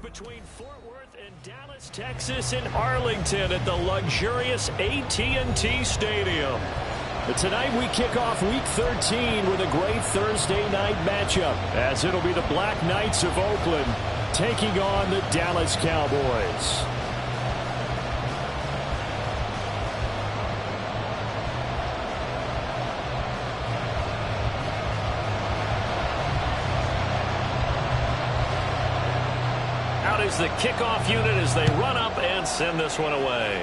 Between Fort Worth and Dallas, Texas, and Arlington at the luxurious AT&T Stadium. But tonight we kick off Week 13 with a great Thursday night matchup, as it'll be the Black Knights of Oakland taking on the Dallas Cowboys. Is the kickoff unit as they run up and send this one away.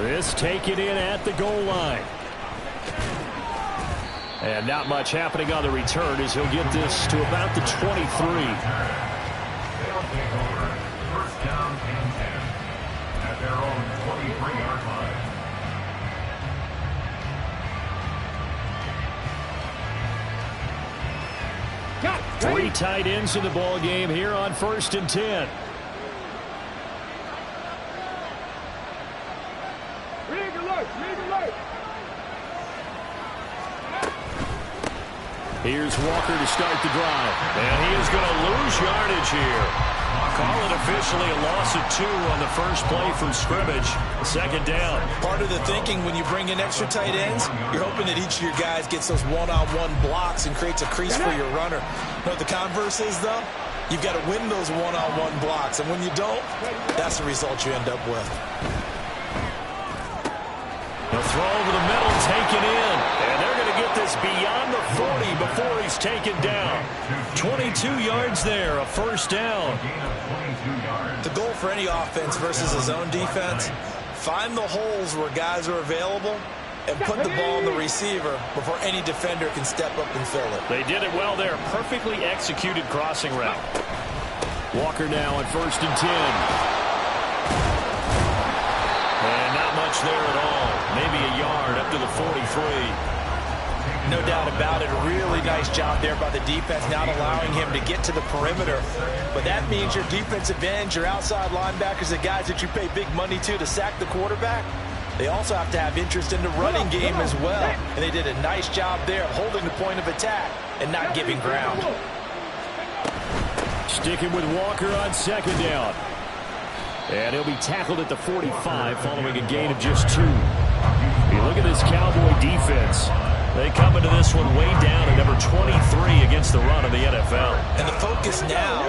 This taken in at the goal line. And not much happening on the return as he'll get this to about the 23. They'll take over. First down and 10 at their own 23-yard line. Three tight ends in the ball game here on 1st and 10. Rig alert, rig alert. Here's Walker to start the drive. And he is going to lose yardage here. Call it officially a loss of 2 on the first play from scrimmage. Second down. Part of the thinking when you bring in extra tight ends, you're hoping that each of your guys gets those one-on-one blocks and creates a crease for your runner. You know what the converse is, though? You've got to win those one-on-one blocks, and when you don't, that's the result you end up with. He'll throw over the middle, taken in. And they're going to get this beyond the 40 before he's taken down. 22 yards there, a first down. The goal for any offense versus a zone defense, find the holes where guys are available and put the ball in the receiver before any defender can step up and fill it. They did it well there. Perfectly executed crossing route. Walker now on 1st and 10. And not much there at all. Maybe a yard up to the 43. No doubt about it. A really nice job there by the defense, not allowing him to get to the perimeter. But that means your defensive ends, your outside linebackers, the guys that you pay big money to sack the quarterback, they also have to have interest in the running game as well. And they did a nice job there of holding the point of attack and not giving ground. Sticking with Walker on 2nd down. And he'll be tackled at the 45 following a gain of just 2. Hey, look at this Cowboy defense. They come into this one way down at number 23 against the run of the NFL. And the focus now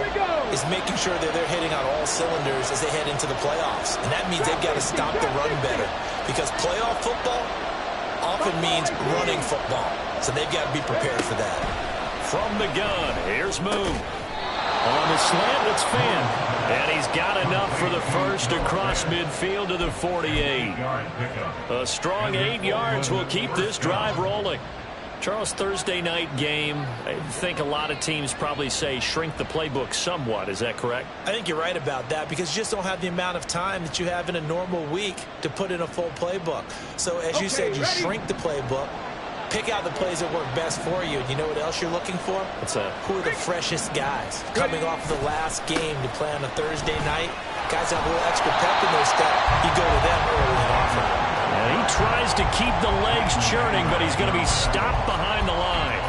is making sure that they're hitting on all cylinders as they head into the playoffs. And that means they've got to stop the run better. Because playoff football often means running football. So they've got to be prepared for that. From the gun, here's Moon. On the slant, it's Finn. And he's got enough for the first across midfield to the 48. A strong 8 yards will keep this drive rolling. Charles, Thursday night game, I think a lot of teams probably say shrink the playbook somewhat. Is that correct? I think you're right about that because you just don't have the amount of time that you have in a normal week to put in a full playbook. So as you said, you shrink the playbook. Pick out the plays that work best for you. And you know what else you're looking for? What's that? Who are the freshest guys? Coming off the last game to play on a Thursday night, guys have a little extra pep in their step. You go to them early and often. And he tries to keep the legs churning, but he's going to be stopped behind the line.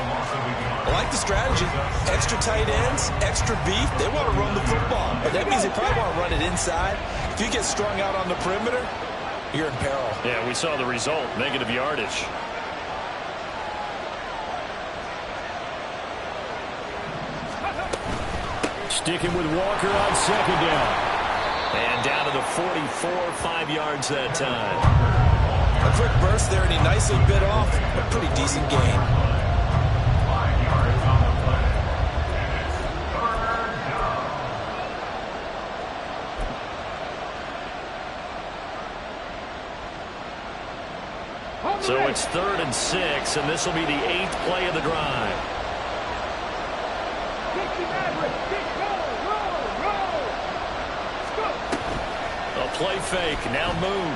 I like the strategy. Extra tight ends, extra beef. They want to run the football. But that means they probably want to run it inside. If you get strung out on the perimeter, you're in peril. Yeah, we saw the result. Negative yardage. Sticking with Walker on 2nd down. And down to the 44, 5 yards that time. A quick burst there, and he nicely bit off a pretty decent gain. 5 yards on the play. And it's 3rd down. So it's 3rd and 6, and this will be the 8th play of the drive. Play fake. Now Moon.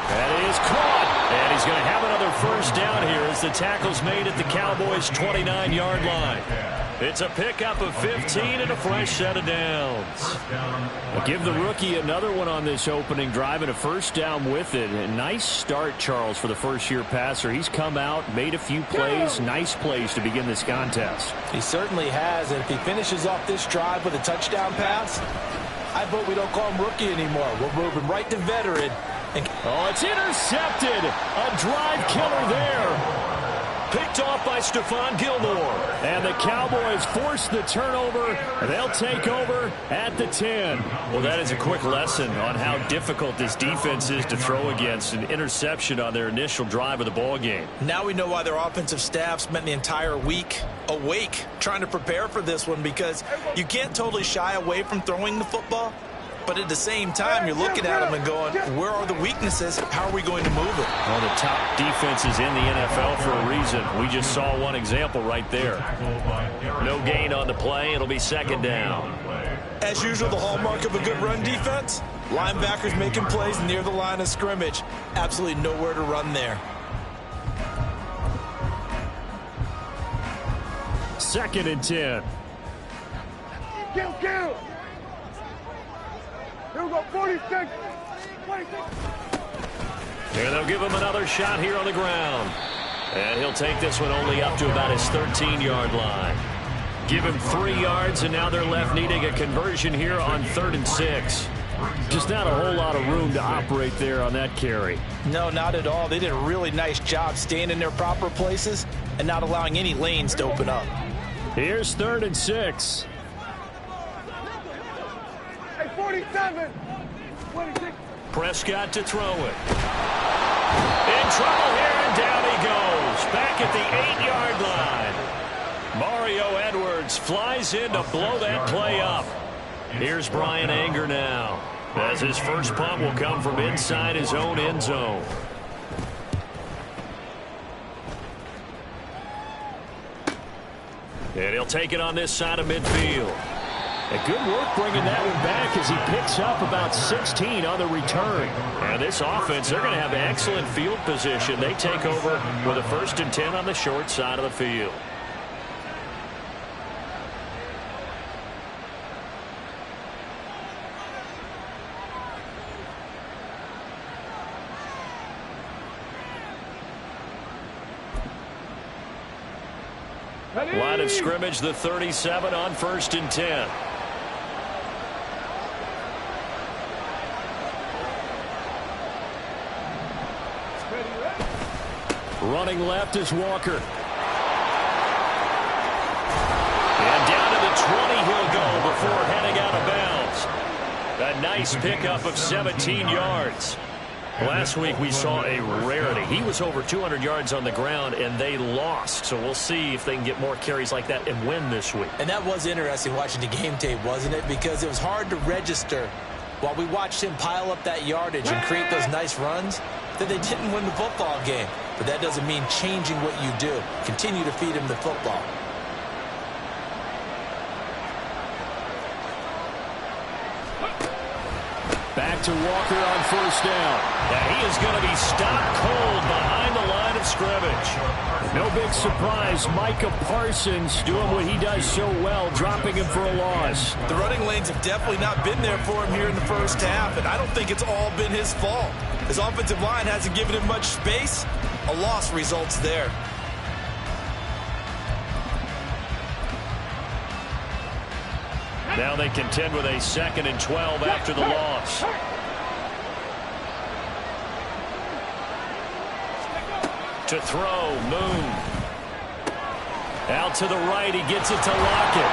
That is caught. And he's going to have another first down here as the tackle's made at the Cowboys' 29-yard line. It's a pickup of 15 and a fresh set of downs. I'll give the rookie another one on this opening drive and a first down with it. A nice start, Charles, for the first-year passer. He's come out, made a few plays, nice plays to begin this contest. He certainly has, and if he finishes off this drive with a touchdown pass, I vote we don't call him rookie anymore. We're moving right to veteran. Oh, it's intercepted. A drive killer there. Picked off by Stephon Gilmore. And the Cowboys force the turnover. They'll take over at the 10. Well, that is a quick lesson on how difficult this defense is to throw against. An interception on their initial drive of the ball game. Now we know why their offensive staff spent the entire week awake trying to prepare for this one, because you can't totally shy away from throwing the football. But at the same time, you're looking at them and going, where are the weaknesses? How are we going to move it? Well, the top defenses in the NFL for a reason. We just saw one example right there. No gain on the play. It'll be second down. As usual, the hallmark of a good run defense, linebackers making plays near the line of scrimmage. Absolutely nowhere to run there. Second and 10. Kill. Here we go, 46. And they'll give him another shot here on the ground. And he'll take this one only up to about his 13-yard line. Give him 3 yards, and now they're left needing a conversion here on 3rd and 6. Just not a whole lot of room to operate there on that carry. No, not at all. They did a really nice job staying in their proper places and not allowing any lanes to open up. Here's 3rd and 6. 47. 26. Prescott to throw it. In trouble here, and down he goes. Back at the 8-yard line. Mario Edwards flies in to blow that play up. Here's Brian Anger now, as his first punt will come from inside his own end zone. And he'll take it on this side of midfield. And good work bringing that one back as he picks up about 16 on the return. And this offense, they're going to have excellent field position. They take over with a 1st and 10 on the short side of the field. Line of scrimmage, the 37 on 1st and 10. Running left is Walker. And down to the 20 he'll go before heading out of bounds. A nice pickup of 17 yards. Last week we saw a rarity. He was over 200 yards on the ground, and they lost. So we'll see if they can get more carries like that and win this week. And that was interesting watching the game tape, wasn't it? Because it was hard to register while we watched him pile up that yardage and create those nice runs that they didn't win the football game. But that doesn't mean changing what you do. Continue to feed him the football. Back to Walker on 1st down. And he is going to be stopped cold behind the line of scrimmage. No big surprise. Micah Parsons doing what he does so well, dropping him for a loss. The running lanes have definitely not been there for him here in the first half, and I don't think it's all been his fault. His offensive line hasn't given him much space. A loss results there. Now they contend with a 2nd and 12 after the loss. To throw, Moon. Out to the right, he gets it to Lockett.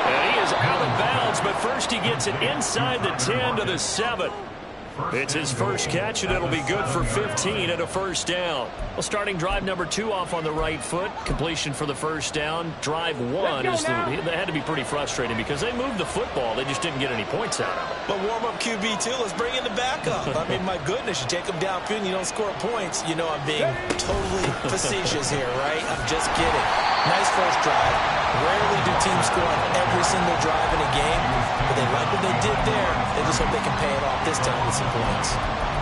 And he is out of bounds, but first he gets it inside the 10 to the 7. It's his first catch, and it'll be good for 15 and a 1st down. Well, starting drive number 2 off on the right foot. Completion for the 1st down. Drive 1 that had to be pretty frustrating because they moved the football. They just didn't get any points out of it. But warm-up QB, too. Let's bring in the backup. I mean, my goodness, you take them downfield and you don't score points. You know I'm being totally facetious here, right? I'm just kidding. Nice first drive. Rarely do teams score on every single drive in a game, but they like what they did there. They just hope they can pay it off this time with some points.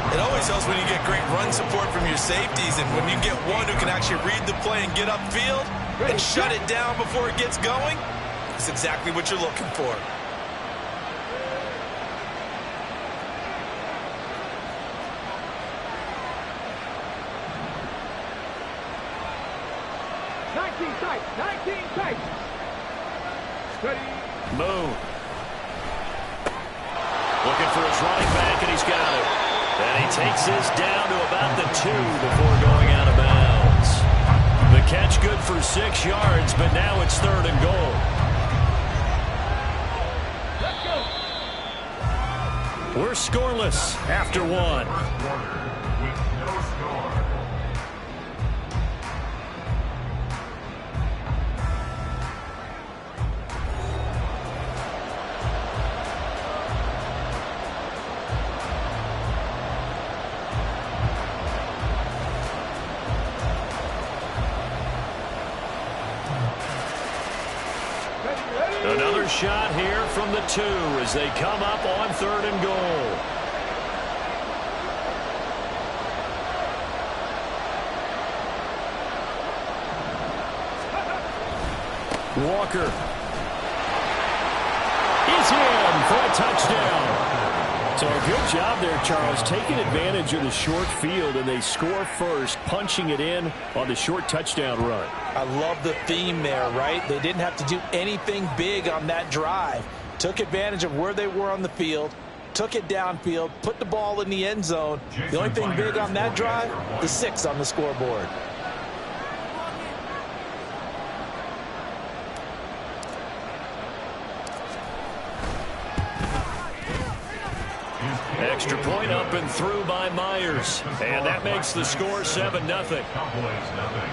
It always helps when you get great run support from your safeties, and when you get one who can actually read the play and get upfield, and shut it down before it gets going, that's exactly what you're looking for. Moon. Looking for his running back, and he's got it. And he takes this down to about the 2 before going out of bounds. The catch good for 6 yards, but now it's 3rd and goal. We're scoreless after 1. With no score. Another shot here from the 2 as they come up on 3rd and goal. Walker is in for a touchdown. So a good job there, Charles, taking advantage of the short field, and they score first, punching it in on the short touchdown run. I love the theme there, right? They didn't have to do anything big on that drive. Took advantage of where they were on the field, took it downfield, put the ball in the end zone. The only thing big on that drive, the 6 on the scoreboard. Extra point up and through by Myers. And that makes the score 7-0. Cowboys nothing.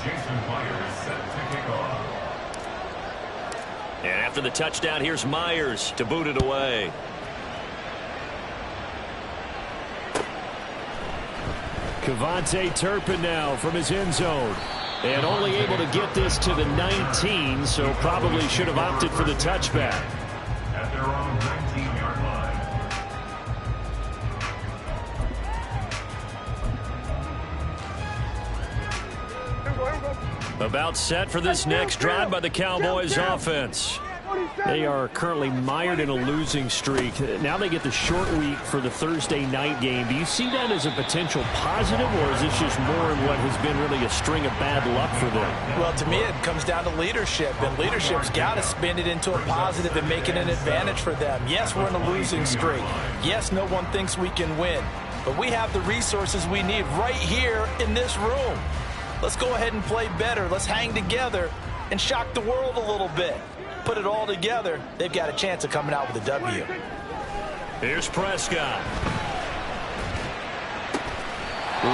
Jason Myers set to kick off. And after the touchdown, here's Myers to boot it away. Kevontae Turpin now from his end zone. And only able to get this to the 19, so probably should have opted for the touchback. At their own 19-yard line. About set for this next drive by the Cowboys offense. They are currently mired in a losing streak. Now they get the short week for the Thursday night game. Do you see that as a potential positive, or is this just more in what has been really a string of bad luck for them? Well, to me, it comes down to leadership, and leadership's got to spin it into a positive and make it an advantage for them. Yes, we're in a losing streak. Yes, no one thinks we can win, but we have the resources we need right here in this room. Let's go ahead and play better. Let's hang together and shock the world a little bit. Put it all together, they've got a chance of coming out with a W. Here's Prescott.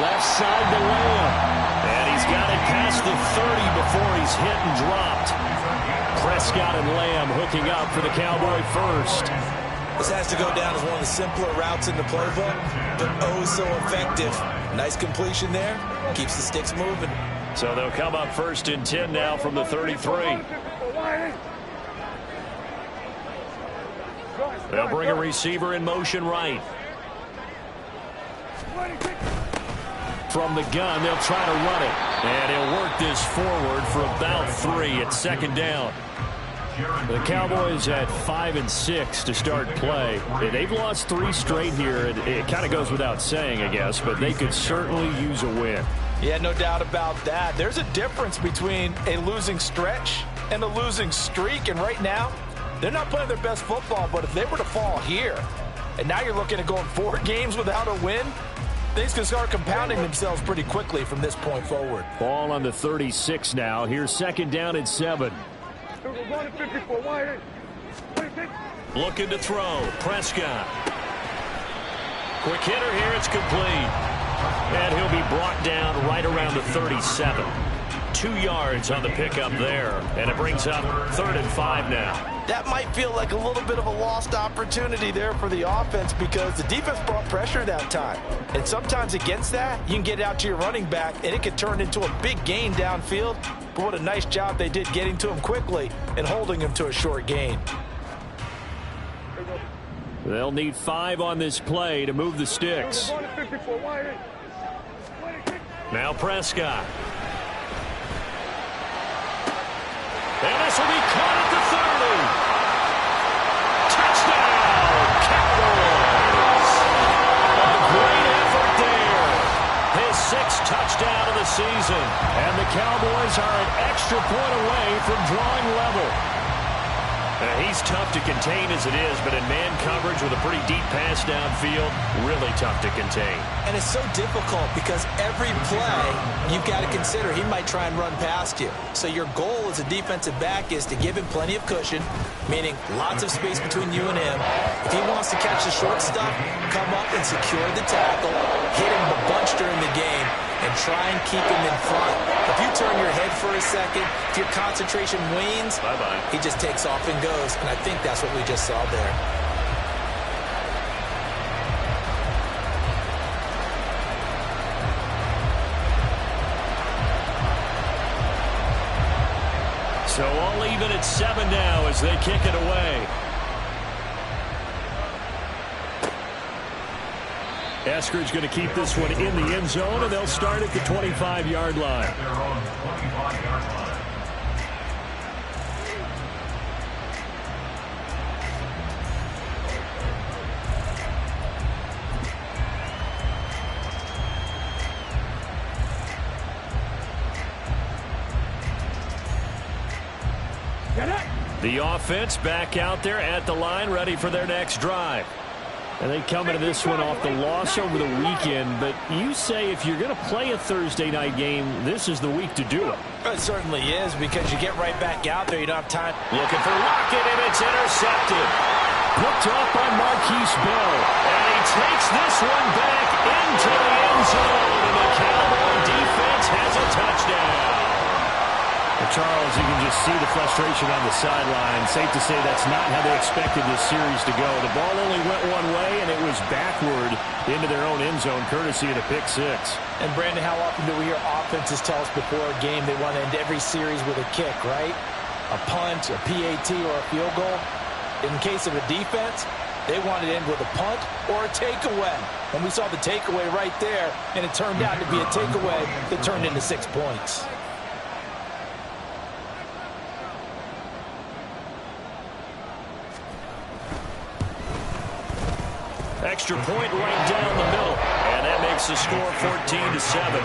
Left side to Lamb. And he's got it past the 30 before he's hit and dropped. Prescott and Lamb hooking up for the Cowboy first. This has to go down as one of the simpler routes in the playbook, but oh so effective. Nice completion there. Keeps the sticks moving. So they'll come up 1st and 10 now from the 33. They'll bring a receiver in motion right. From the gun, they'll try to run it. And he'll work this forward for about 3 at 2nd down. The Cowboys at 5 and 6 to start play. They've lost 3 straight here. It kind of goes without saying, I guess, but they could certainly use a win. Yeah, no doubt about that. There's a difference between a losing stretch and a losing streak, and right now, they're not playing their best football, but if they were to fall here, and now you're looking at going 4 games without a win, things can start compounding themselves pretty quickly from this point forward. Ball on the 36 now. Here's 2nd down and 7. Looking to throw. Prescott. Quick hitter here. It's complete. And he'll be brought down right around the 37. 2 yards on the pickup there. And it brings up 3rd and 5 now. That might feel like a little bit of a lost opportunity there for the offense because the defense brought pressure that time. And sometimes against that, you can get out to your running back, and it could turn into a big gain downfield. But what a nice job they did getting to him quickly and holding him to a short gain. They'll need 5 on this play to move the sticks. Now Prescott. And this will be caught at the 30. Touchdown, Cowboys. A great effort there. His 6th touchdown of the season. And the Cowboys are an extra point away from drawing level. He's tough to contain as it is, but in man coverage with a pretty deep pass downfield, really tough to contain. And it's so difficult because every play you've got to consider he might try and run past you. So your goal as a defensive back is to give him plenty of cushion, meaning lots of space between you and him. If he wants to catch the short stuff, come up and secure the tackle, hit him a bunch during the game, and try and keep him in front. If you turn your head for a second, if your concentration wanes, he just takes off and goes, and I think that's what we just saw there. So all even at 7 now as they kick it away. Eskridge going to keep this one in the end zone, and they'll start at the 25-yard line. At their own 25-yard line. The offense back out there at the line, ready for their next drive. And they come into this one off the loss over the weekend, but you say if you're going to play a Thursday night game, this is the week to do it. It certainly is, because you get right back out there. You don't have time. Looking for Lockett, and it's intercepted. Picked off by Marquise Bell. And he takes this one back into the end zone, and the Cowboy defense has a touchdown. Charles, you can just see the frustration on the sideline. Safe to say that's not how they expected this series to go. The ball only went one way, and it was backward into their own end zone, courtesy of the pick 6. And, Brandon, how often do we hear offenses tell us before a game they want to end every series with a kick, right? A punt, a PAT, or a field goal. In case of a defense, they want to end with a punt or a takeaway. And we saw the takeaway right there, and it turned out to be a takeaway that turned into 6 points. Extra point right down the middle, and that makes the score 14-7.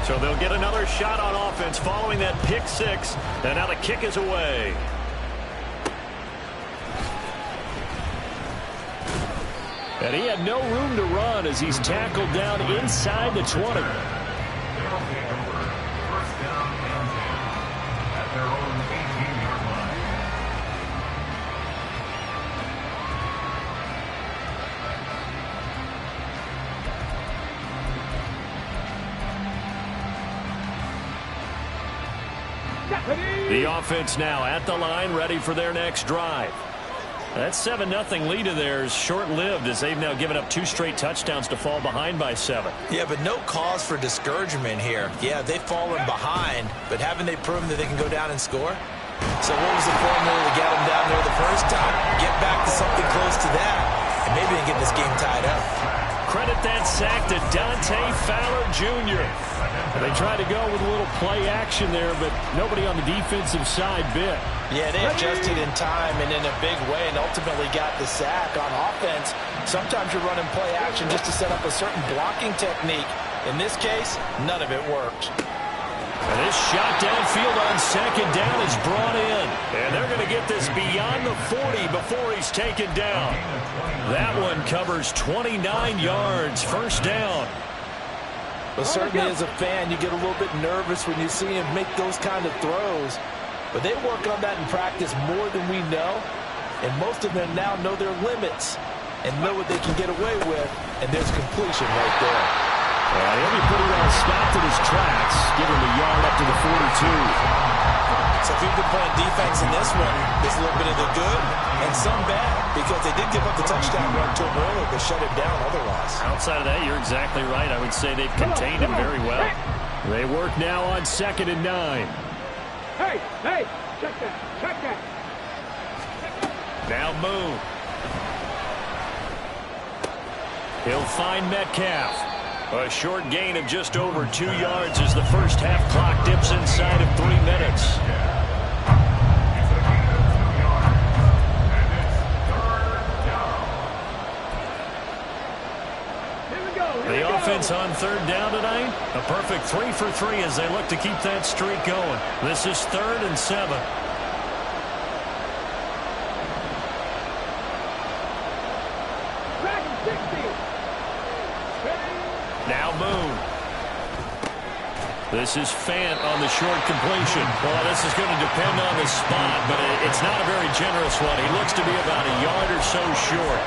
So they'll get another shot on offense following that pick 6, and now the kick is away. And he had no room to run as he's tackled down inside the 20. First down and 10 at their own 18-yard line. The offense now at the line, ready for their next drive. That 7-0 lead of theirs short-lived as they've now given up 2 straight touchdowns to fall behind by 7. Yeah, but no cause for discouragement here. Yeah, they've fallen behind, but haven't they proven that they can go down and score? So what was the formula to get them down there the first time? Get back to something close to that, and maybe they get this game tied up. Credit that sack to Dante Fowler Jr. They tried to go with a little play action there, but nobody on the defensive side bit. Yeah, they adjusted in time and in a big way and ultimately got the sack on offense. Sometimes you're running play action just to set up a certain blocking technique. In this case, none of it worked. And this shot downfield on second down is brought in. And they're going to get this beyond the 40 before he's taken down. That one covers 29 yards, first down. Well, certainly as a fan, you get a little bit nervous when you see him make those kind of throws. But they work on that in practice more than we know. And most of them now know their limits and know what they can get away with. And there's completion right there. He'll be pretty well stopped in his tracks, giving him a yard up to the 42. So if you've been playing defense in this one, there's a little bit of the good and some bad, because they did give up the touchdown run to him earlier, but shut him down otherwise. Outside of that, you're exactly right. I would say they've contained him very well. They work now on 2nd and 9. Hey, check that. Now Moon. He'll find Metcalf. A short gain of just over 2 yards as the first half clock dips inside of 3 minutes. The offense on 3rd down tonight. A perfect 3 for 3 as they look to keep that streak going. This is 3rd and 7. Now Moon. This is Fant on the short completion. Well, this is going to depend on the spot, but it's not a very generous one. He looks to be about a yard or so short.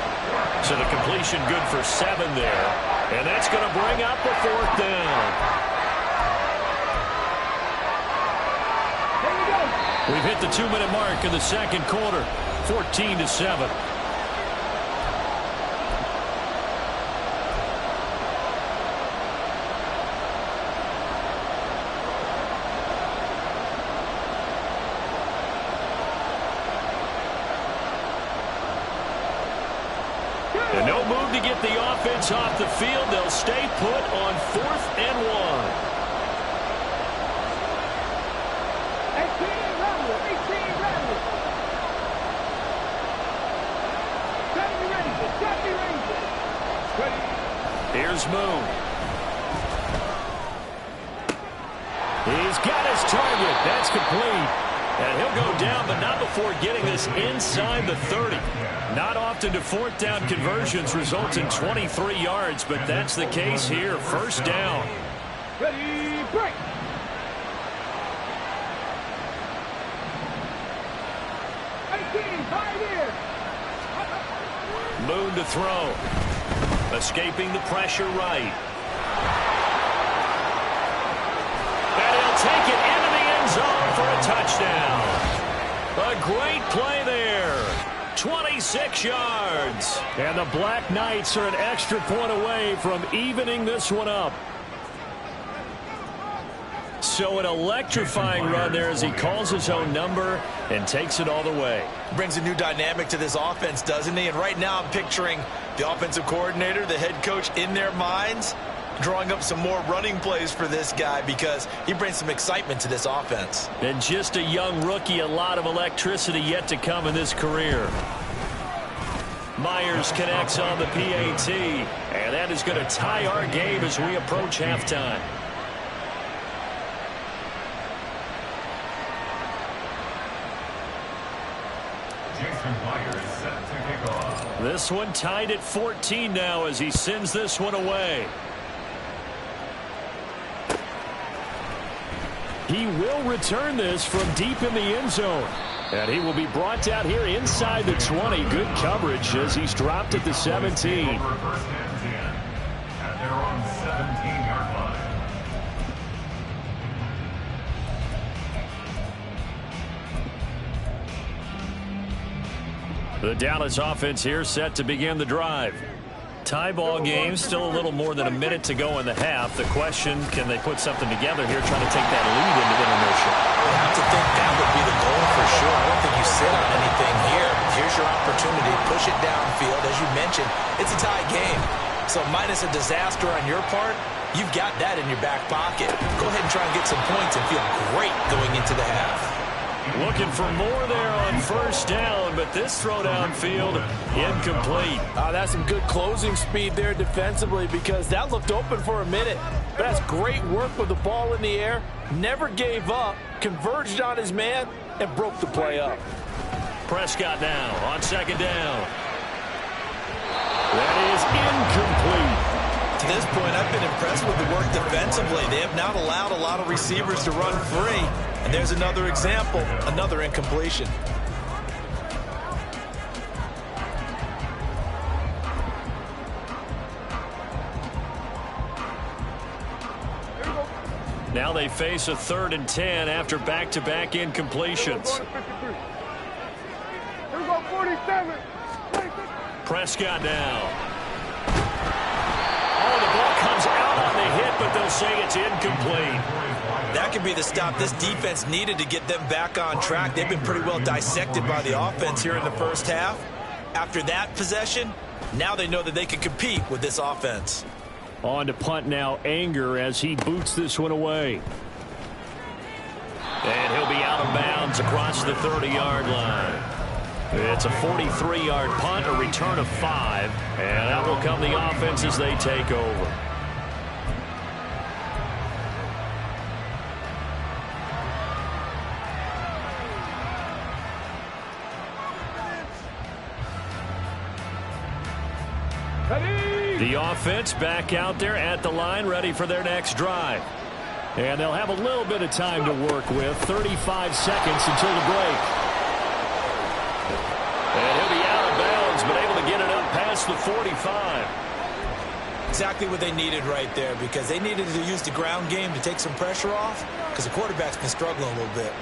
So the completion good for 7 there. And that's going to bring up a 4th down. We've hit the 2-minute mark in the second quarter. 14-7. And no move to get the offense off the field. They'll stay put on 4th and 1. 18 Rebels. Here's Moon. He's got his target. That's complete. And he'll go down, but not before getting this inside the 30. Not often do 4th down conversions result in 23 yards, but that's the case here. 1st down. Ready, break. Moon to throw. Escaping the pressure right. And he'll take it into the end zone for a touchdown. A great play there. 26 yards. And the Black Knights are an extra point away from evening this one up. So an electrifying run there as he calls his own number and takes it all the way. Brings a new dynamic to this offense, doesn't he? And right now I'm picturing the offensive coordinator, the head coach in their minds, drawing up some more running plays for this guy because he brings some excitement to this offense. And just a young rookie, a lot of electricity yet to come in this career. Myers connects on the PAT, and that is going to tie our game as we approach halftime. This one tied at 14 now as he sends this one away. He will return this from deep in the end zone. And he will be brought down here inside the 20. Good coverage as he's dropped at the 17. At their own 17-yard line. The Dallas offense here set to begin the drive. Tie ball game, still a little more than a minute to go in the half. The question, can they put something together here trying to take that lead into intermission? I have to think that would be the goal for sure. I don't think you sit on anything here. Here's your opportunity. Push it downfield. As you mentioned, it's a tie game. So minus a disaster on your part, you've got that in your back pocket. Go ahead and try and get some points and feel great going into the half. Looking for more there on first down, but this throw downfield incomplete. That's some good closing speed there defensively because that looked open for a minute. But that's great work with the ball in the air. Never gave up, converged on his man, and broke the play up. Prescott now on second down. That is incomplete. To this point, I've been impressed with the work defensively. They have not allowed a lot of receivers to run free. And there's another example, another incompletion. Now they face a 3rd and 10 after back-to-back incompletions. Here we go, 47. Prescott now. Oh, the ball comes out on the hit, but they'll say it's incomplete. That could be the stop this defense needed to get them back on track. They've been pretty well dissected by the offense here in the first half. After that possession, now they know that they can compete with this offense. On to punt now, Anger, as he boots this one away. And he'll be out of bounds across the 30-yard line. It's a 43-yard punt, a return of 5, and that will come the offense as they take over. The offense back out there at the line, ready for their next drive. And they'll have a little bit of time to work with, 35 seconds until the break. And he'll be out of bounds, but able to get it up past the 45. Exactly what they needed right there, because they needed to use the ground game to take some pressure off, because the quarterback's been struggling a little bit.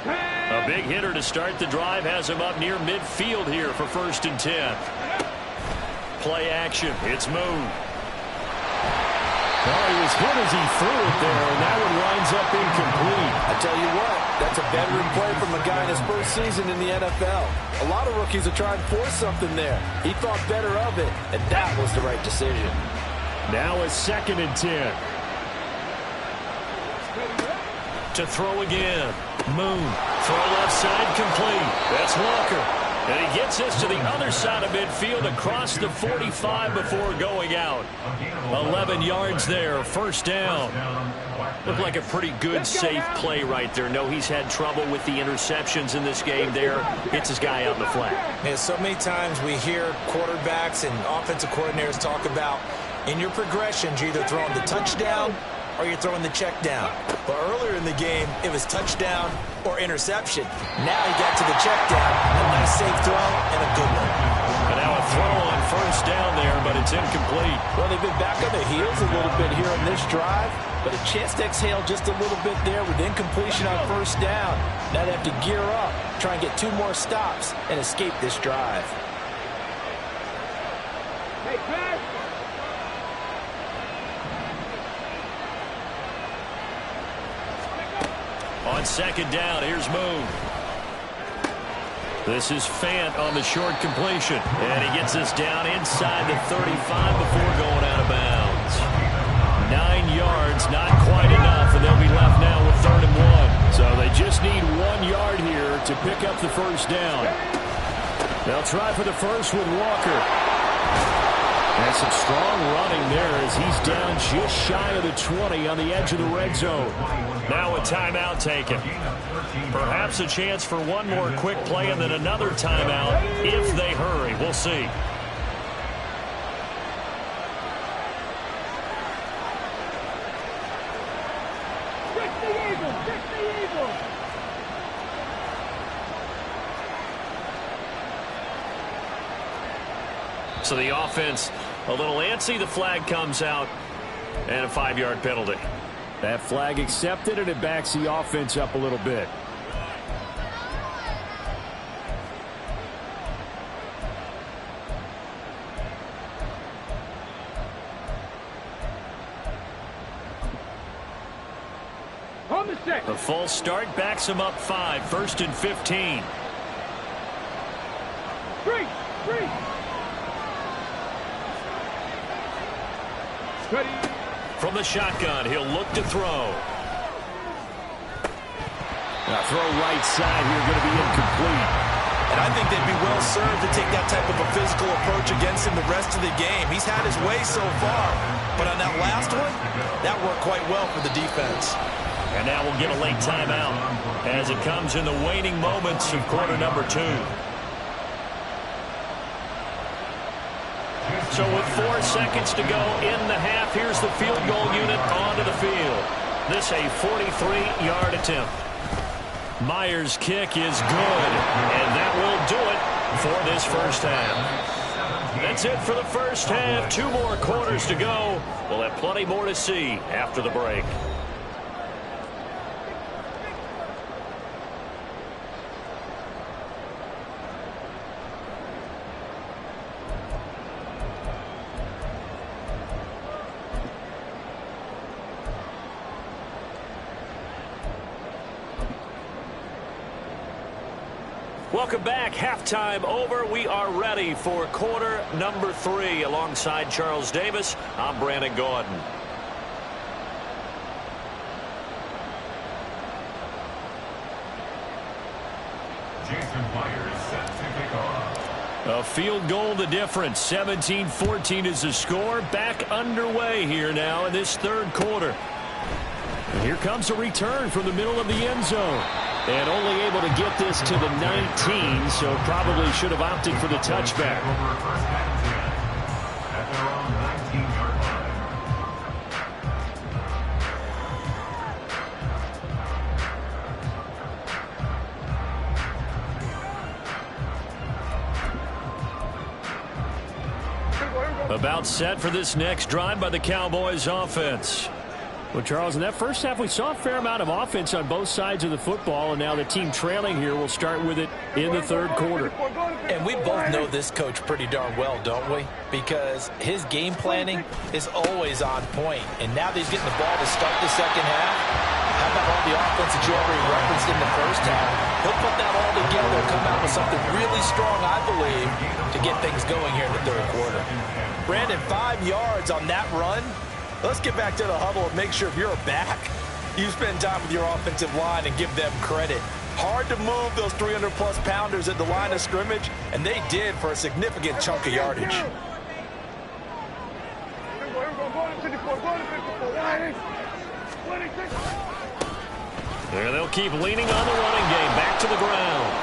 A big hitter to start the drive has him up near midfield here for 1st and 10. Play action. It's moved. Well, he was hit as he threw it there, and that one winds up incomplete. I tell you what, that's a veteran play from a guy in his first season in the NFL. A lot of rookies are trying to force something there. He thought better of it, and that was the right decision. Now a 2nd and 10. To throw again. Moon. Throw left side complete. That's Walker. And he gets this to the other side of midfield across the 45 before going out. 11 yards there. 1st down. Looked like a pretty good, safe play right there. No, he's had trouble with the interceptions in this game there. Gets his guy out in the flat. Man, so many times we hear quarterbacks and offensive coordinators talk about in your progressions, you're either throwing the touchdown or you're throwing the check down. But earlier in the game, it was touchdown or interception. Now he got to the check down. A nice safe throw and a good one. And now a throw on 1st down there, but it's incomplete. Well, they've been back on the heels a little bit here on this drive, but a chance to exhale just a little bit there with incompletion on 1st down. Now they have to gear up, try and get 2 more stops, and escape this drive. Hey, pass. On 2nd down, here's Moon. This is Fant on the short completion. And he gets this down inside the 35 before going out of bounds. 9 yards, not quite enough, and they'll be left now with 3rd and 1. So they just need 1 yard here to pick up the 1st down. They'll try for the first with Walker. And some strong running there as he's down just shy of the 20 on the edge of the red zone. Now a timeout taken. Perhaps a chance for one more quick play and then another timeout if they hurry. We'll see. So the offense a little antsy. The flag comes out and a 5-yard penalty. That flag accepted, and it backs the offense up a little bit. On the set. The false start backs him up 5. 1st and 15. Three. Ready. From the shotgun, he'll look to throw. Now throw right side here, going to be incomplete. And I think they'd be well served to take that type of a physical approach against him the rest of the game. He's had his way so far, but on that last one, that worked quite well for the defense. And now we'll get a late timeout as it comes in the waning moments of quarter number 2. So with 4 seconds to go in the half, here's the field goal unit onto the field. This a 43-yard attempt. Myers' kick is good, and that will do it for this first half. That's it for the first half. 2 more quarters to go. We'll have plenty more to see after the break. Welcome back. Halftime over. We are ready for quarter number 3. Alongside Charles Davis, I'm Brandon Gordon. Jason Myers set to kick off. A field goal the difference. 17-14 is the score. Back underway here now in this third quarter. And here comes a return from the middle of the end zone. And only able to get this to the 19, so probably should have opted for the touchback. Over first and 10 at their own 19-yard line. About set for this next drive by the Cowboys offense. Well, Charles, in that first half, we saw a fair amount of offense on both sides of the football, and now the team trailing here will start with it in the third quarter. And we both know this coach pretty darn well, don't we? Because his game planning is always on point. And now that he's getting the ball to start the second half, how about all the offense that you already referenced in the first half? He'll put that all together and come out with something really strong, I believe, to get things going here in the third quarter. Brandon, 5 yards on that run. Let's get back to the huddle and make sure if you're back, you spend time with your offensive line and give them credit. Hard to move those 300-plus pounders at the line of scrimmage, and they did for a significant chunk of yardage. There they'll keep leaning on the running game. Back to the ground.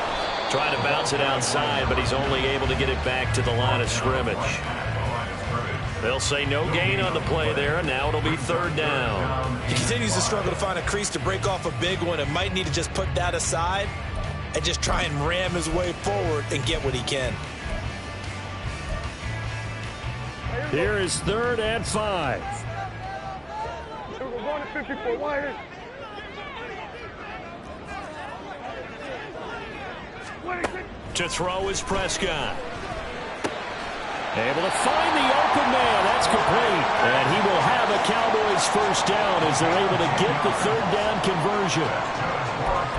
Trying to bounce it outside, but he's only able to get it back to the line of scrimmage. They'll say no gain on the play there, and now it'll be third down. He continues to struggle to find a crease to break off a big one and might need to just put that aside and just try and ram his way forward and get what he can. Here is 3rd and 5. To throw is Prescott. Able to find the open man. That's complete. And he will have a Cowboys first down as they're able to get the third down conversion.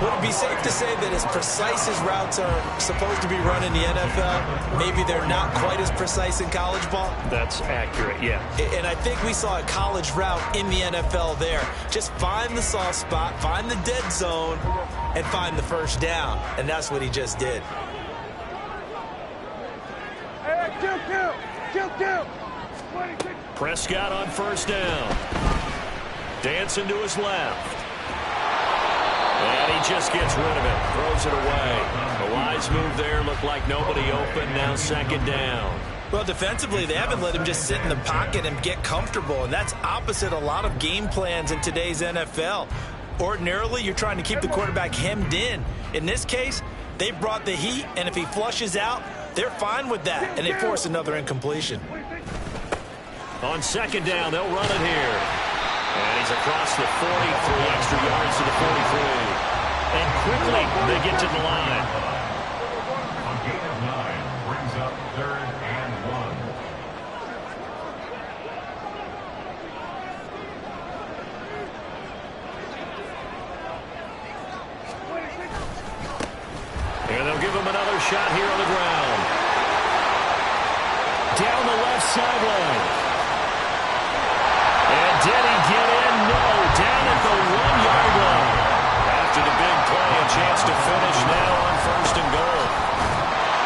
Would it be safe to say that as precise as routes are supposed to be run in the NFL, maybe they're not quite as precise in college ball? That's accurate, yeah. And I think we saw a college route in the NFL there. Just find the soft spot, find the dead zone, and find the first down. And that's what he just did. Prescott on first down. Dancing to his left. And he just gets rid of it. Throws it away. A wise move there. Looked like nobody open. Now second down. Well, defensively, they haven't let him just sit in the pocket and get comfortable. And that's opposite a lot of game plans in today's NFL. Ordinarily, you're trying to keep the quarterback hemmed in. In this case, they brought the heat, and if he flushes out, they're fine with that, and they force another incompletion. On second down, they'll run it here. And he's across the 43 extra yards to the 43. And quickly, they get to the line. On gain of 9, brings up 3rd and 1. And they'll give him another shot here on the ground. Down the left sideline. And did he get in? No. Down at the 1-yard line. After the big play, a chance to finish now on first and goal.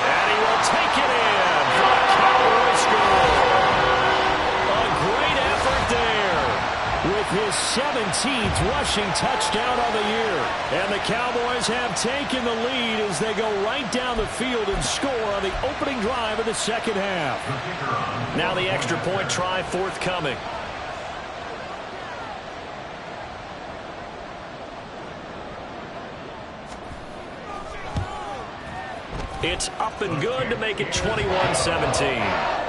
And he will take it in for a Cowboys score. A great effort there. With his 17th rushing touchdown on the year. And the Cowboys have taken the lead as they go right down the field and score on the opening drive of the second half. Now the extra point try forthcoming. It's up and good to make it 21-17.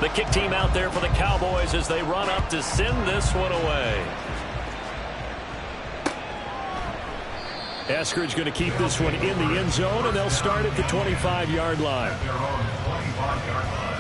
The kick team out there for the Cowboys as they run up to send this one away. Eskridge going to keep this one in the end zone, and they'll start at the 25-yard line. Their own 25-yard line.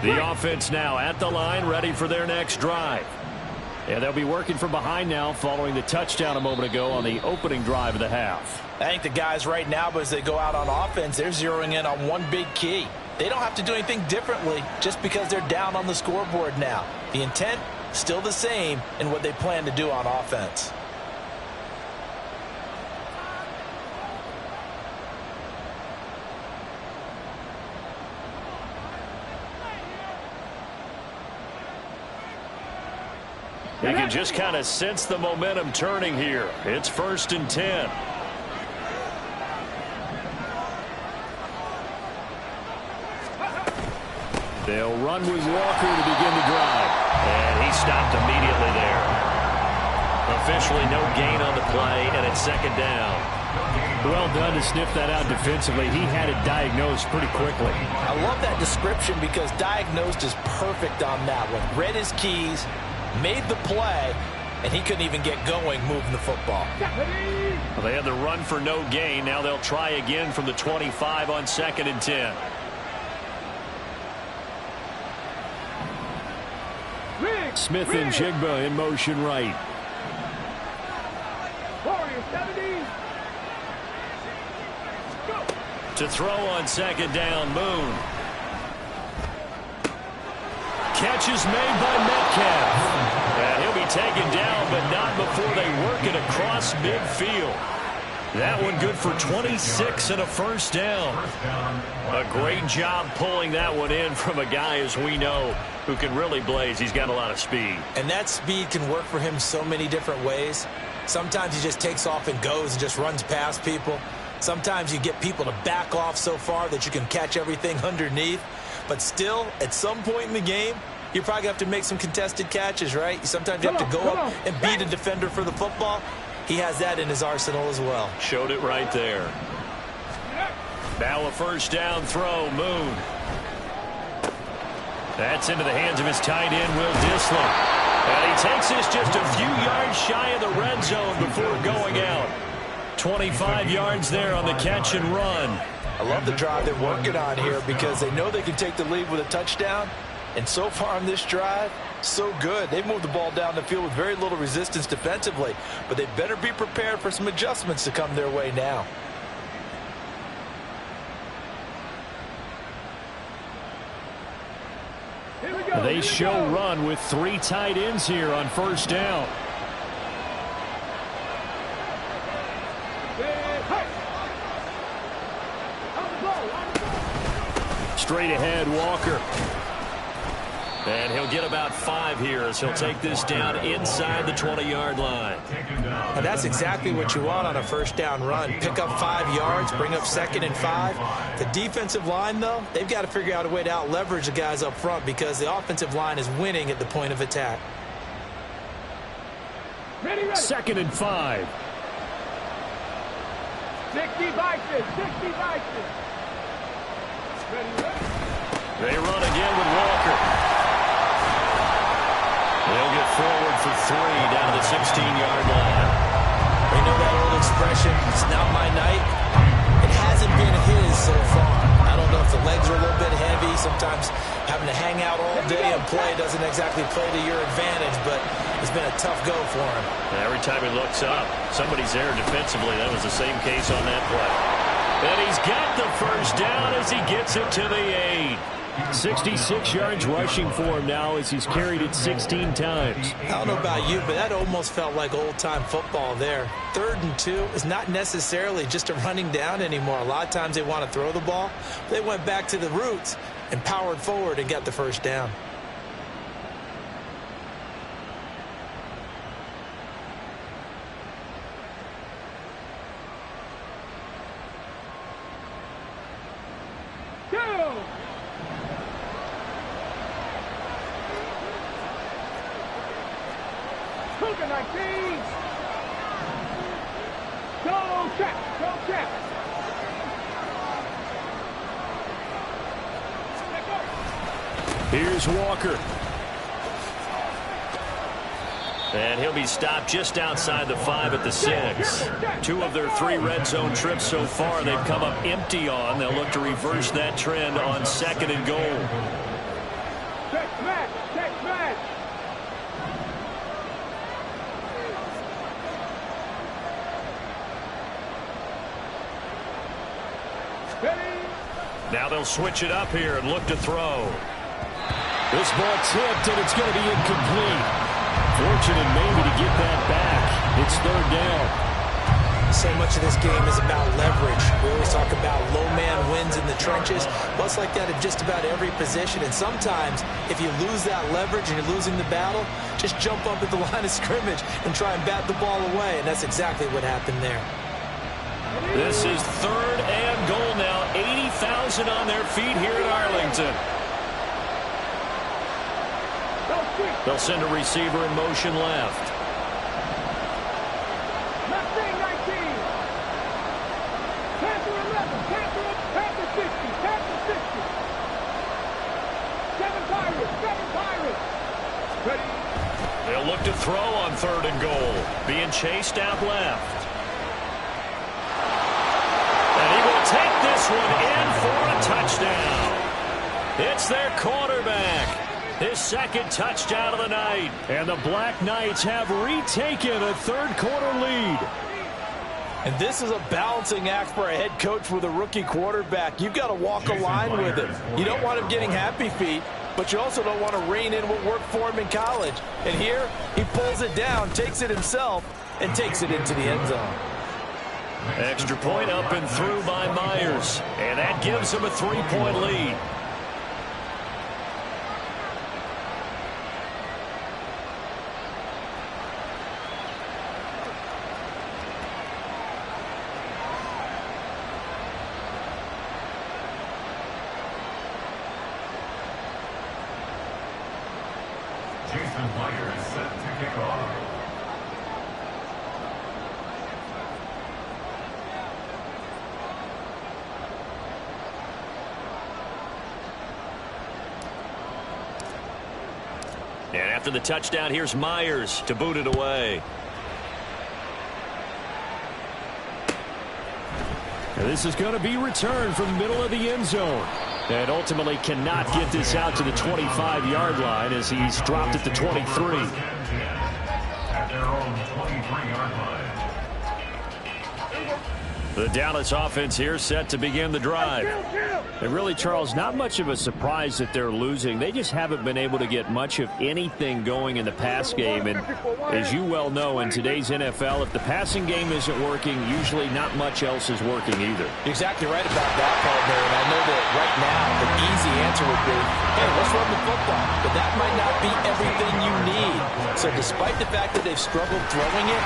The offense now at the line, ready for their next drive. And they'll be working from behind now following the touchdown a moment ago on the opening drive of the half. I think the guys right now, as they go out on offense, they're zeroing in on one big key. They don't have to do anything differently just because they're down on the scoreboard now. The intent, still the same in what they plan to do on offense. You can just kind of sense the momentum turning here. It's 1st and 10. They'll run with Walker to begin the drive. And he stopped immediately there. Officially no gain on the play, and it's 2nd down. Well done to sniff that out defensively. He had it diagnosed pretty quickly. I love that description because diagnosed is perfect on that one. Read his keys, made the play, and he couldn't even get going moving the football. Well, they had the run for no gain. Now they'll try again from the 25 on 2nd and 10. Smith and Jigba in motion right. To throw on 2nd down, Moon. Catch is made by Metcalf. And he'll be taken down, but not before they work it across midfield. That one good for 26 and a 1st down. A great job pulling that one in from a guy, as we know, who can really blaze. He's got a lot of speed. And that speed can work for him so many different ways. Sometimes he just takes off and goes and just runs past people. Sometimes you get people to back off so far that you can catch everything underneath. But still, at some point in the game, you probably have to make some contested catches, right? Sometimes you have to go up and beat a defender for the football. He has that in his arsenal as well. Showed it right there. Now a 1st down throw, Moon. That's into the hands of his tight end, Will Dissler. And he takes this just a few yards shy of the red zone before going out. 25 yards there on the catch and run. I love the drive they're working on here because they know they can take the lead with a touchdown. And so far on this drive, so good. They moved the ball down the field with very little resistance defensively, but they better be prepared for some adjustments to come their way now. They show run with 3 tight ends here on 1st down. Straight ahead, Walker. And he'll get about 5 here as he'll take this down inside the 20-yard line. And that's exactly what you want on a 1st down run. Pick up 5 yards, bring up 2nd and 5. The defensive line, though, they've got to figure out a way to out-leverage the guys up front because the offensive line is winning at the point of attack. 2nd and 5. 60 Vikings, 60 Vikings. They run again with Walker. They'll get forward for 3 down to the 16-yard line. They know that old expression, it's not my night. It hasn't been his so far. I don't know if the legs are a little bit heavy. Sometimes having to hang out all day and play doesn't exactly play to your advantage, but it's been a tough go for him. Every time he looks up, somebody's there defensively. That was the same case on that play. And he's got the first down as he gets it to the 8. 66 yards rushing for him now as he's carried it 16 times. I don't know about you, but that almost felt like old-time football there. 3rd and 2 is not necessarily just a running down anymore. A lot of times they want to throw the ball. They went back to the roots and powered forward and got the first down. Here's Walker. And he'll be stopped just outside the 5 at the 6. 2 of their 3 red zone trips so far they've come up empty on. They'll look to reverse that trend on 2nd and goal. Check match. Now they'll switch it up here and look to throw. This ball tipped, and it's going to be incomplete. Fortunate maybe to get that back. It's 3rd down. So much of this game is about leverage. We always talk about low man wins in the trenches. Well, it's like that in just about every position. And sometimes, if you lose that leverage and you're losing the battle, just jump up at the line of scrimmage and try and bat the ball away. And that's exactly what happened there. This is 3rd and goal now. 80,000 on their feet here in Arlington. They'll send a receiver in motion left. Left wing 19. Panther 11. Panther 60. Panther 60. 7 Pirates. Ready. They'll look to throw on 3rd and goal. Being chased out left. And he will take this one in for a touchdown. It's their quarterback. His 2nd touchdown of the night. And the Black Knights have retaken a 3rd quarter lead. And this is a balancing act for a head coach with a rookie quarterback. You've got to walk a line with him. You don't want him getting happy feet, but you also don't want to rein in what worked for him in college. And here, he pulls it down, takes it himself, and takes it into the end zone. Extra point up and through by Myers. And that gives him a 3-point lead. Myers set to kick off. And after the touchdown, here's Myers to boot it away. And this is going to be returned from the middle of the end zone. And ultimately cannot get this out to the 25-yard line as he's dropped at the 23. At their own 23-yard line. The Dallas offense here set to begin the drive. And really, Charles, not much of a surprise that they're losing. They just haven't been able to get much of anything going in the pass game. And as you well know, in today's NFL, if the passing game isn't working, usually not much else is working either. You're exactly right about that, partner. And I know that right now the easy answer would be, hey, let's run the football. But that might not be everything you need. So despite the fact that they've struggled throwing it,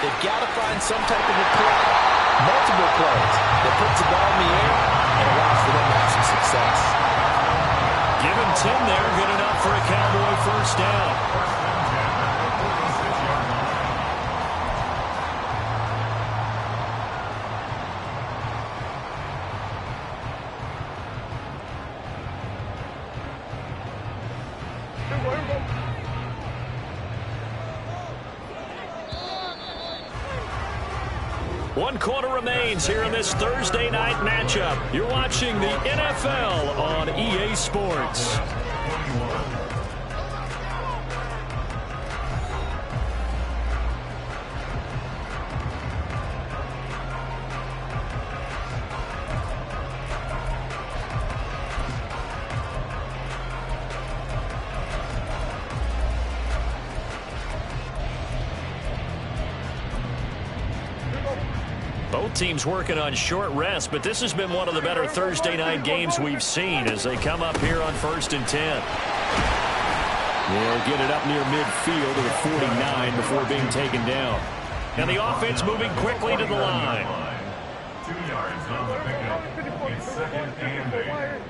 they've got to find some type of a play. Multiple plays that puts the ball in the air and allows for them to have some success. Give him 10 there, good enough for a Cowboy first down. 1 quarter remains here in this Thursday night matchup. You're watching the NFL on EA Sports. Both teams working on short rest, but this has been one of the better Thursday night games we've seen as they come up here on 1st and 10. They'll get it up near midfield to the 49 before being taken down. And the offense moving quickly to the line. 2 yards on the pickup. It's 2nd and 8.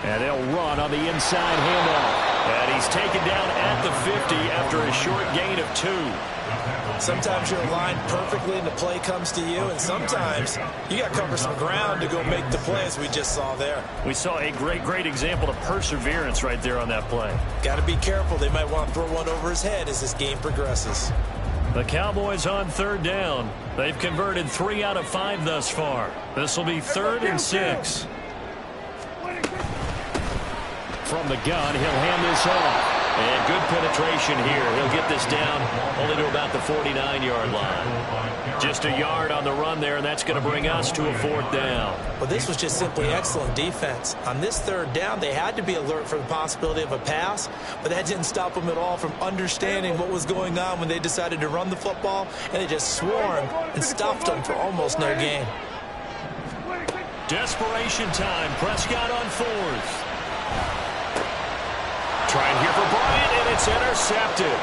And they'll run on the inside handoff. And he's taken down at the 50 after a short gain of 2. Sometimes you're aligned perfectly and the play comes to you, and sometimes you got to cover some ground to go make the play, as we just saw there. We saw a great example of perseverance right there on that play. Got to be careful. They might want to throw one over his head as this game progresses. The Cowboys on 3rd down. They've converted 3 out of 5 thus far. This will be 3rd and 6. From the gun, he'll hand this off. And good penetration here. He'll get this down only to about the 49-yard line. Just a yard on the run there, and that's going to bring us to a 4th down. Well, this was just simply excellent defense. On this 3rd down, they had to be alert for the possibility of a pass, but that didn't stop them at all from understanding what was going on when they decided to run the football, and they just swarmed and stopped them for almost no gain. Desperation time. Prescott on 4th. Trying here for Bryant, and it's intercepted.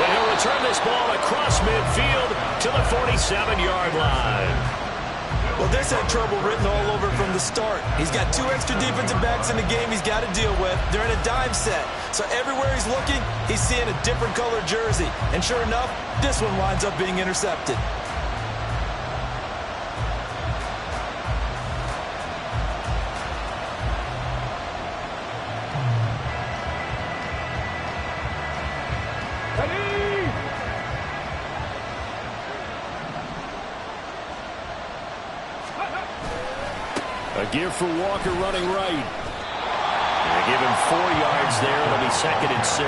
And he'll return this ball across midfield to the 47-yard line. Well, this had trouble written all over from the start. He's got 2 extra defensive backs in the game he's got to deal with. They're in a dime set. So everywhere he's looking, he's seeing a different color jersey. And sure enough, this one winds up being intercepted. A give for Walker running right. They give him 4 yards there. It'll be 2nd and 6.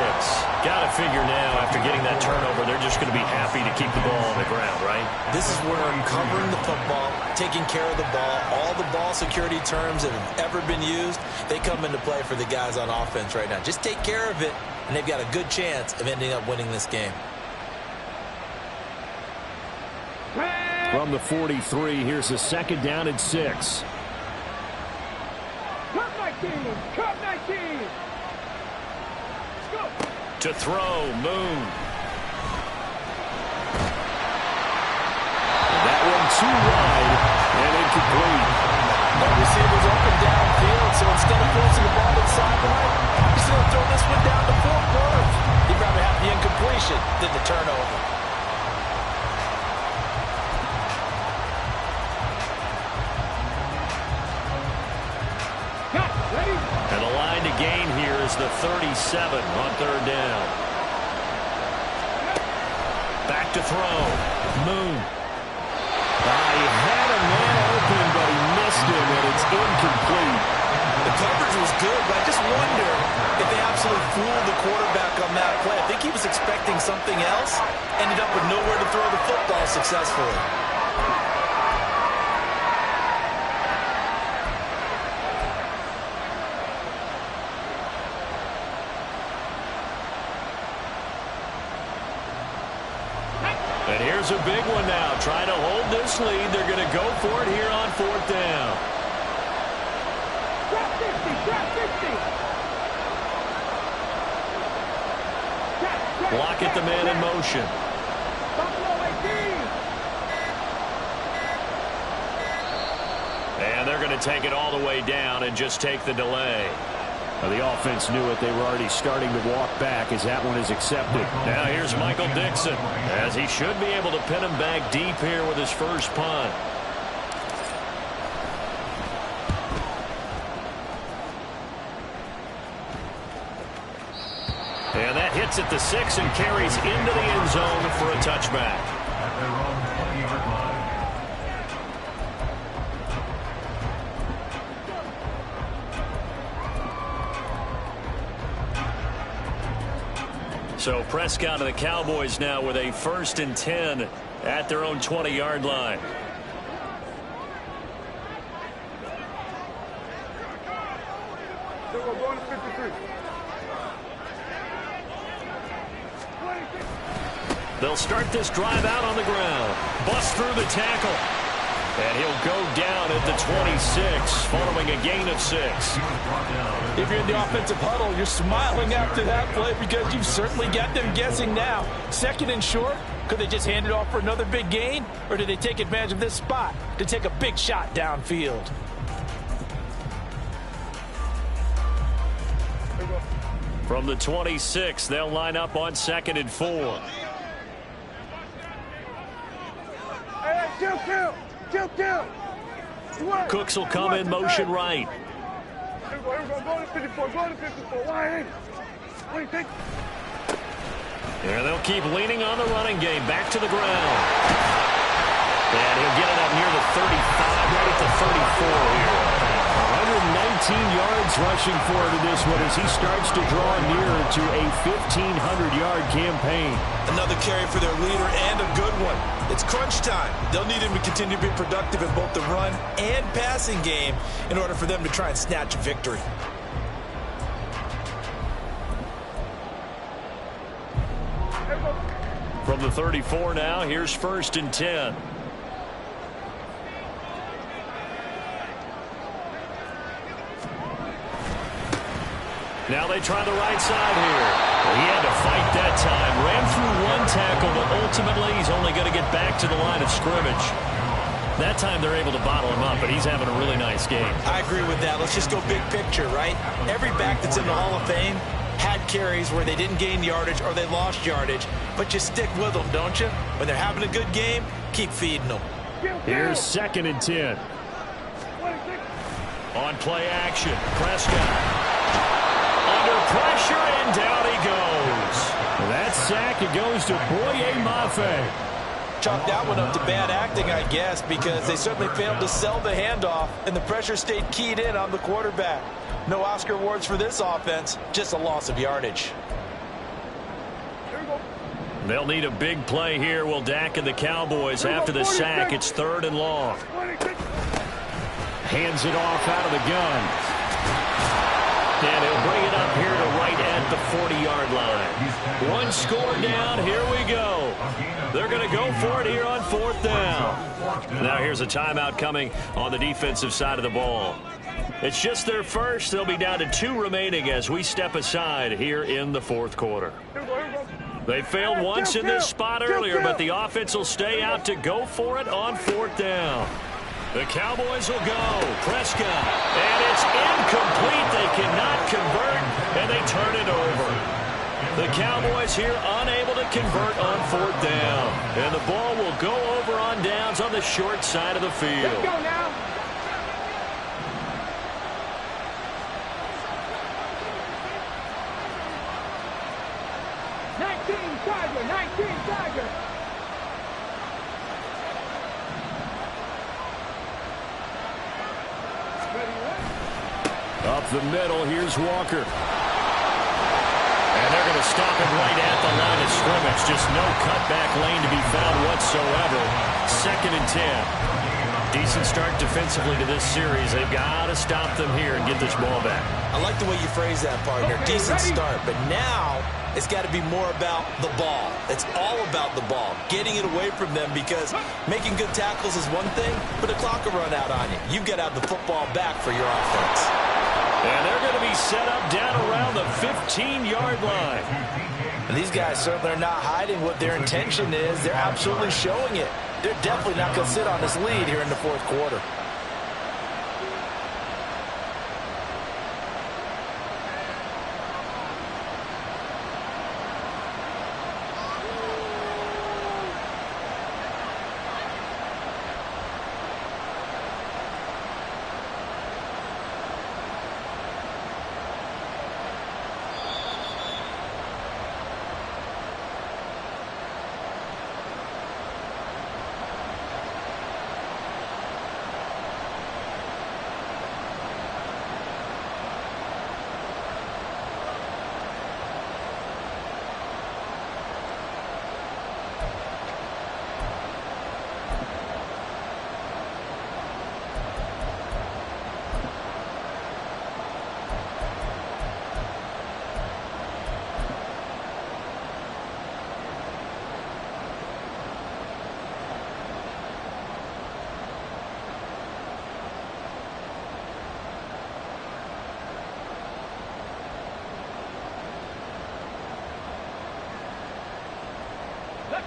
Got to figure now, after getting that turnover, they're just going to be happy to keep the ball on the ground, right? This is where covering the football, taking care of the ball, all the ball security terms that have ever been used, they come into play for the guys on offense right now. Just take care of it, and they've got a good chance of ending up winning this game. From the 43, here's a 2nd down and 6. Cut 19. Go. To throw, Moon. That one too wide and incomplete. No receivers open downfield, so instead of forcing the ball to the sideline, he's going to throw this one down to 4 yards. He'd rather have the incompletion than the turnover. And the line to gain here is the 37 on 3rd down. Back to throw. Moon. He had a man open, but he missed him, and it's incomplete. The coverage was good, but I just wonder if they absolutely fooled the quarterback on that play. I think he was expecting something else, ended up with nowhere to throw the football successfully. And here's a big one now. Trying to hold this lead. They're going to go for it here on 4th down. Drop 50. Block it, the man in motion. Buffalo 18. And they're going to take it all the way down and just take the delay. Well, the offense knew it. They were already starting to walk back as that one is accepted. Now here's Michael Dixon, as he should be able to pin him back deep here with his first punt. And that hits at the 6 and carries into the end zone for a touchback. At their own 20-yard line. So Prescott and the Cowboys now with a 1st and 10 at their own 20-yard line. We're going to 53. They'll start this drive out on the ground. Bust through the tackle. And he'll go down at the 26 following a gain of 6. If you're in the offensive huddle, you're smiling after that play because you've certainly got them guessing now. 2nd and short, could they just hand it off for another big gain? Or did they take advantage of this spot to take a big shot downfield? From the 26, they'll line up on 2nd and 4. Hey, kill. Cooks will come in motion right. Here we go. Go to 54. Why ain't it? What do you think? And they'll keep leaning on the running game. Back to the ground. And he'll get it up near the 35, right at the 34 here. 119 yards rushing for him in this one as he starts to draw nearer to a 1,500-yard campaign. Another carry for their leader and a good one. It's crunch time. They'll need him to continue to be productive in both the run and passing game in order for them to try and snatch a victory. From the 34 now, here's 1st and 10. Now they try the right side here. He had to fight that time. Ran through one tackle, but ultimately he's only going to get back to the line of scrimmage. That time they're able to bottle him up, but he's having a really nice game. I agree with that. Let's just go big picture, right? Every back that's in the Hall of Fame had carries where they didn't gain yardage or they lost yardage, but you stick with them, don't you? When they're having a good game, keep feeding them. Here's 2nd and 10. On play action, Prescott. Under pressure, and down he goes. That sack, it goes to Boye Mafe. Chalk that one up to bad acting, I guess, because they certainly failed to sell the handoff, and the pressure stayed keyed in on the quarterback. No Oscar awards for this offense, just a loss of yardage. They'll need a big play here, will Dak and the Cowboys after the sack. It's 3rd and long. Hands it off out of the gun. And he'll bring it up here to right at the 40-yard line. One score down. Here we go. They're going to go for it here on 4th down. Now here's a timeout coming on the defensive side of the ball. It's just their first. They'll be down to 2 remaining as we step aside here in the 4th quarter. They failed once in this spot earlier, but the offense will stay out to go for it on 4th down. The Cowboys will go. Prescott. And it's incomplete. They cannot convert, and they turn it over. The Cowboys here unable to convert on 4th down. And the ball will go over on downs on the short side of the field. Let's go now. Tiger. Up the middle, here's Walker. And they're going to stop him right at the line of scrimmage. Just no cutback lane to be found whatsoever. 2nd and 10. Decent start defensively to this series. They've got to stop them here and get this ball back. I like the way you phrase that, partner. Decent start, but now it's got to be more about the ball. It's all about the ball, getting it away from them, because making good tackles is one thing, but the clock will run out on you. You've got to have the football back for your offense. And they're going to be set up down around the 15-yard line. And these guys certainly are not hiding what their intention is. They're absolutely showing it. They're definitely not going to sit on this lead here in the 4th quarter.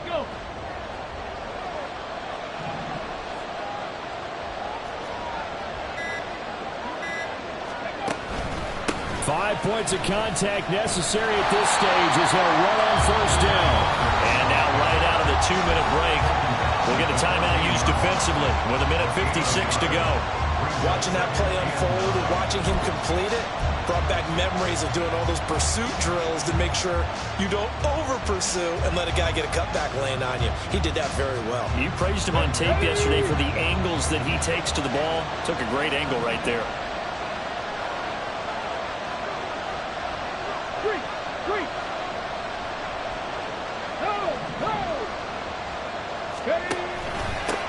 Go. 5 points of contact necessary at this stage as they'll run on first down. And now right out of the 2-minute break, we'll get a timeout used defensively with 1:56 to go. Watching that play unfold and watching him complete it brought back memories of doing all those pursuit drills to make sure you don't over-pursue and let a guy get a cutback lane on you. He did that very well. You praised him on tape yesterday for the angles that he takes to the ball. Took a great angle right there.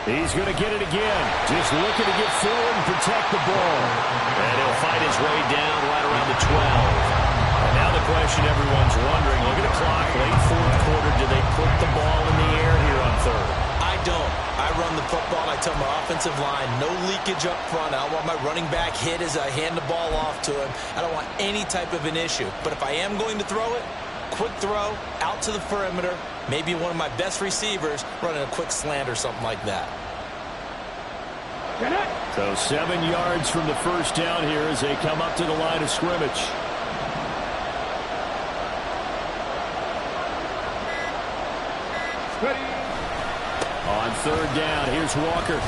He's going to get it again. Just looking to get forward and protect the ball. And he'll fight his way down right around the 12. And now the question everyone's wondering, look at the clock, late fourth quarter, do they put the ball in the air here on third? I don't. I run the football, and I tell my offensive line, no leakage up front. I don't want my running back hit as I hand the ball off to him. I don't want any type of an issue. But if I am going to throw it, quick throw, out to the perimeter, maybe one of my best receivers running a quick slant or something like that. So 7 yards from the first down here as they come up to the line of scrimmage. Ready. On third down, here's Walker.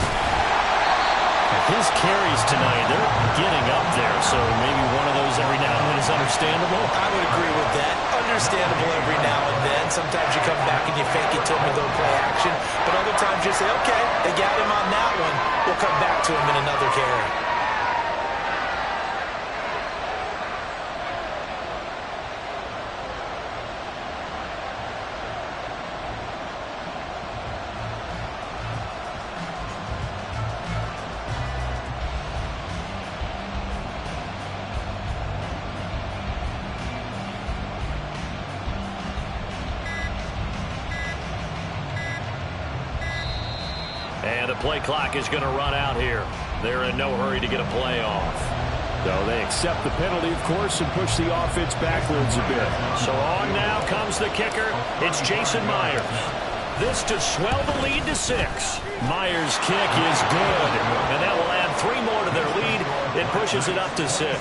His carries tonight, they're getting up there, so maybe one of those every now and then is understandable. I would agree with that. Understandable every now and then. Sometimes you come back and you fake it to him with no play action. But other times you say, okay, they got him on that one. We'll come back to him in another carry. And the play clock is going to run out here. They're in no hurry to get a play off. So they accept the penalty, of course, and push the offense backwards a bit. So on now comes the kicker. It's Jason Myers. This to swell the lead to 6. Myers' kick is good. And that will add 3 more to their lead. It pushes it up to 6.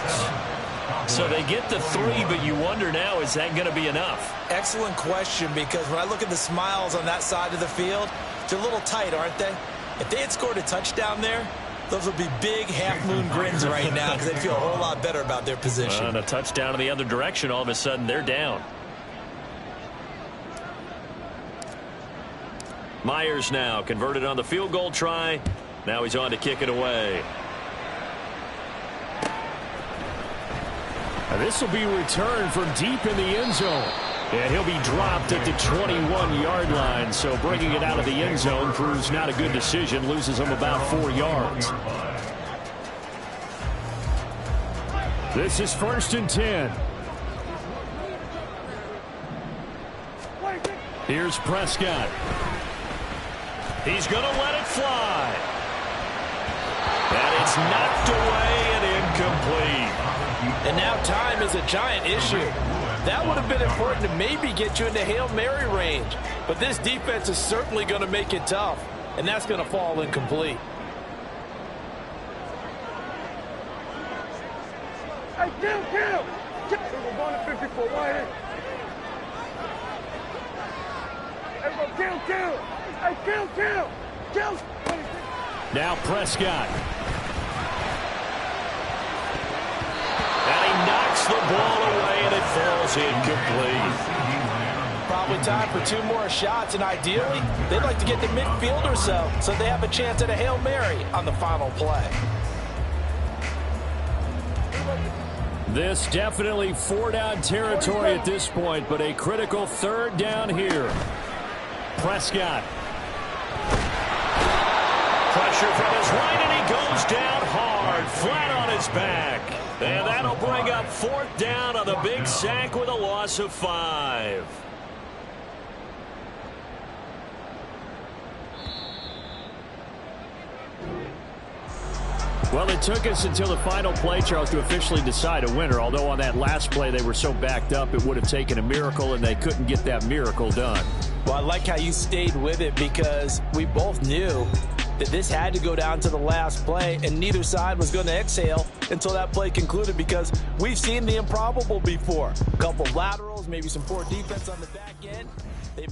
So they get the 3, but you wonder now, is that going to be enough? Excellent question, because when I look at the smiles on that side of the field, they're a little tight, aren't they? If they had scored a touchdown there, those would be big half-moon grins right now because they'd feel a whole lot better about their position. And a touchdown in the other direction, all of a sudden they're down. Myers now converted on the field goal try. Now he's on to kick it away. This will be returned from deep in the end zone. And he'll be dropped at the 21-yard line. So bringing it out of the end zone proves not a good decision. Loses him about 4 yards. This is 1st and 10. Here's Prescott. He's going to let it fly. And it's knocked away and incomplete. And now time is a giant issue. That would have been important to maybe get you into Hail Mary range. But this defense is certainly going to make it tough. And that's going to fall incomplete. Hey, kill! We're going to 54. Why? Hey, kill! Hey, kill! Now Prescott. And he knocks the ball away, and it falls incomplete. Probably time for 2 more shots, and ideally, they'd like to get to midfield or so they have a chance at a Hail Mary on the final play. This definitely 4-down territory at this point, but a critical 3rd down here. Prescott. Pressure from his right, and he goes down hard, flat on his back. And that'll bring up 4th down on the big sack with a loss of 5. Well, it took us until the final play, Charles, to officially decide a winner, although on that last play they were so backed up it would have taken a miracle, and they couldn't get that miracle done. Well, I like how you stayed with it because we both knew that this had to go down to the last play, and neither side was going to exhale until that play concluded because we've seen the improbable before. A couple laterals, maybe some poor defense on the back end.